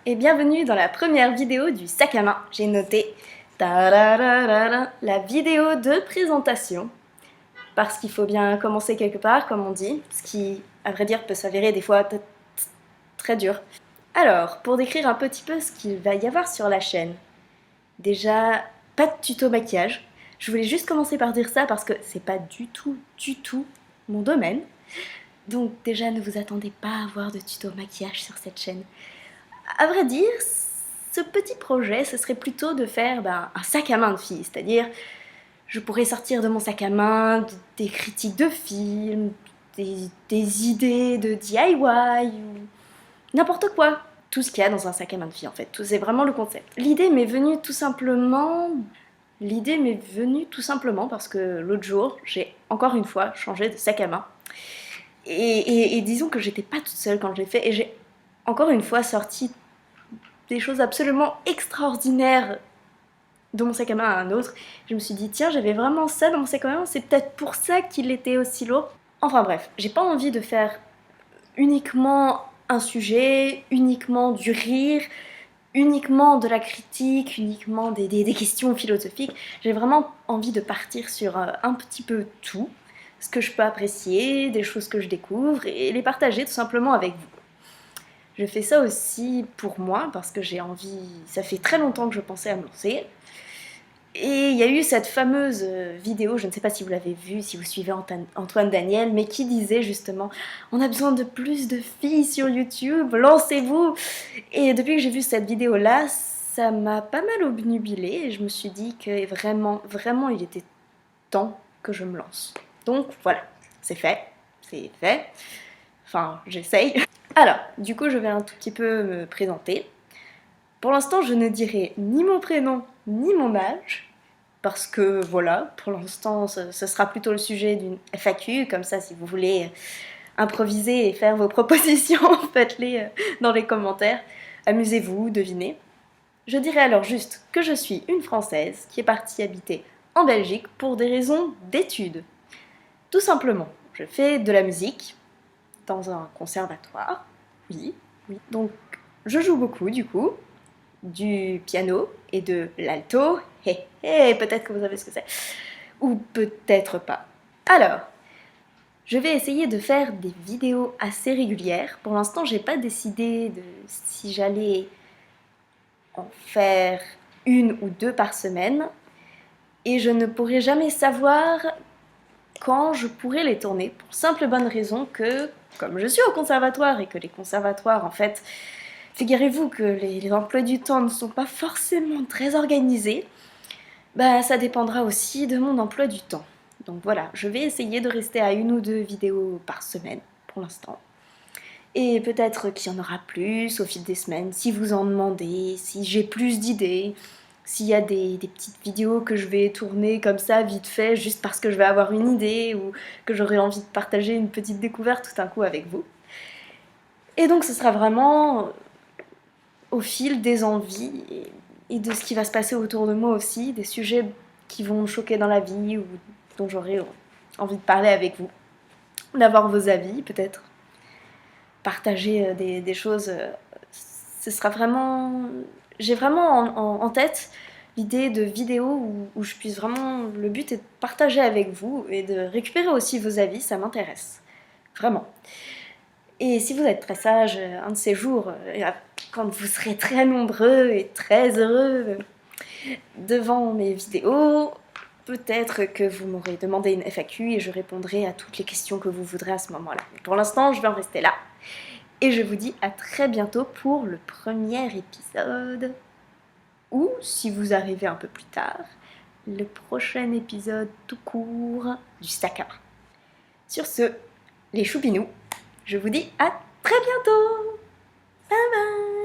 et bienvenue dans la première vidéo du sac à main. J'ai noté la vidéo de présentation parce qu'il faut bien commencer quelque part, comme on dit, ce qui, à vrai dire, peut s'avérer des fois très dur. Alors, pour décrire un petit peu ce qu'il va y avoir sur la chaîne, déjà, pas de tuto maquillage. Je voulais juste commencer par dire ça parce que c'est pas du tout mon domaine. Donc déjà, ne vous attendez pas à voir de tuto maquillage sur cette chaîne. À vrai dire, ce petit projet, ce serait plutôt de faire un sac à main de fille, c'est-à-dire je pourrais sortir de mon sac à main des critiques de films, des idées de DIY ou n'importe quoi. Tout ce qu'il y a dans un sac à main de fille en fait, c'est vraiment le concept. L'idée m'est venue tout simplement parce que l'autre jour, j'ai encore une fois changé de sac à main. Et disons que j'étais pas toute seule quand je l'ai fait et j'ai encore une fois sorti des choses absolument extraordinaires de mon sac à main à un autre. Je me suis dit tiens, j'avais vraiment ça dans mon sac à main, c'est peut-être pour ça qu'il était aussi lourd. Enfin bref, j'ai pas envie de faire uniquement un sujet, uniquement du rire, uniquement de la critique, uniquement des questions philosophiques. J'ai vraiment envie de partir sur un petit peu tout, ce que je peux apprécier, des choses que je découvre et les partager tout simplement avec vous. Je fais ça aussi pour moi parce que j'ai envie, ça fait très longtemps que je pensais à me lancer. Et il y a eu cette fameuse vidéo, je ne sais pas si vous l'avez vue, si vous suivez Antoine Daniel, mais qui disait justement « On a besoin de plus de filles sur YouTube, lancez-vous » Et depuis que j'ai vu cette vidéo-là, ça m'a pas mal obnubilée et je me suis dit que vraiment, il était temps que je me lance. Donc voilà, c'est fait. Enfin, j'essaye. Alors, du coup, je vais un tout petit peu me présenter. Pour l'instant, je ne dirai ni mon prénom, ni mon âge, parce que voilà, pour l'instant, ce sera plutôt le sujet d'une FAQ, comme ça, si vous voulez improviser et faire vos propositions, faites-les dans les commentaires. Amusez-vous, devinez. Je dirai alors juste que je suis une Française qui est partie habiter en Belgique pour des raisons d'études. Tout simplement, je fais de la musique dans un conservatoire, oui. Donc, je joue beaucoup du coup, du piano et de l'alto, peut-être que vous savez ce que c'est, ou peut-être pas. Alors, je vais essayer de faire des vidéos assez régulières. Pour l'instant, j'ai pas décidé de si j'allais en faire une ou deux par semaine, et je ne pourrai jamais savoir quand je pourrai les tourner, pour simple bonne raison que, comme je suis au conservatoire et que les conservatoires, en fait, figurez-vous que les emplois du temps ne sont pas forcément très organisés, ça dépendra aussi de mon emploi du temps. Donc voilà, je vais essayer de rester à une ou deux vidéos par semaine, pour l'instant. Et peut-être qu'il y en aura plus au fil des semaines, si vous en demandez, si j'ai plus d'idées, s'il y a des petites vidéos que je vais tourner comme ça, vite fait, juste parce que je vais avoir une idée, ou que j'aurai envie de partager une petite découverte tout d'un coup avec vous. Et donc ce sera vraiment au fil des envies et de ce qui va se passer autour de moi aussi, des sujets qui vont me choquer dans la vie ou dont j'aurai envie de parler avec vous, d'avoir vos avis peut-être, partager des choses. Ce sera vraiment... J'ai vraiment en tête l'idée de vidéos où je puisse vraiment... Le but est de partager avec vous et de récupérer aussi vos avis, ça m'intéresse. Vraiment. Et si vous êtes très sage, un de ces jours, quand vous serez très nombreux et très heureux devant mes vidéos, peut-être que vous m'aurez demandé une FAQ et je répondrai à toutes les questions que vous voudrez à ce moment-là. Pour l'instant, je vais en rester là. Et je vous dis à très bientôt pour le premier épisode. Ou, si vous arrivez un peu plus tard, le prochain épisode tout court du sac à main. Sur ce, les choupinous, je vous dis à très bientôt. Bye bye.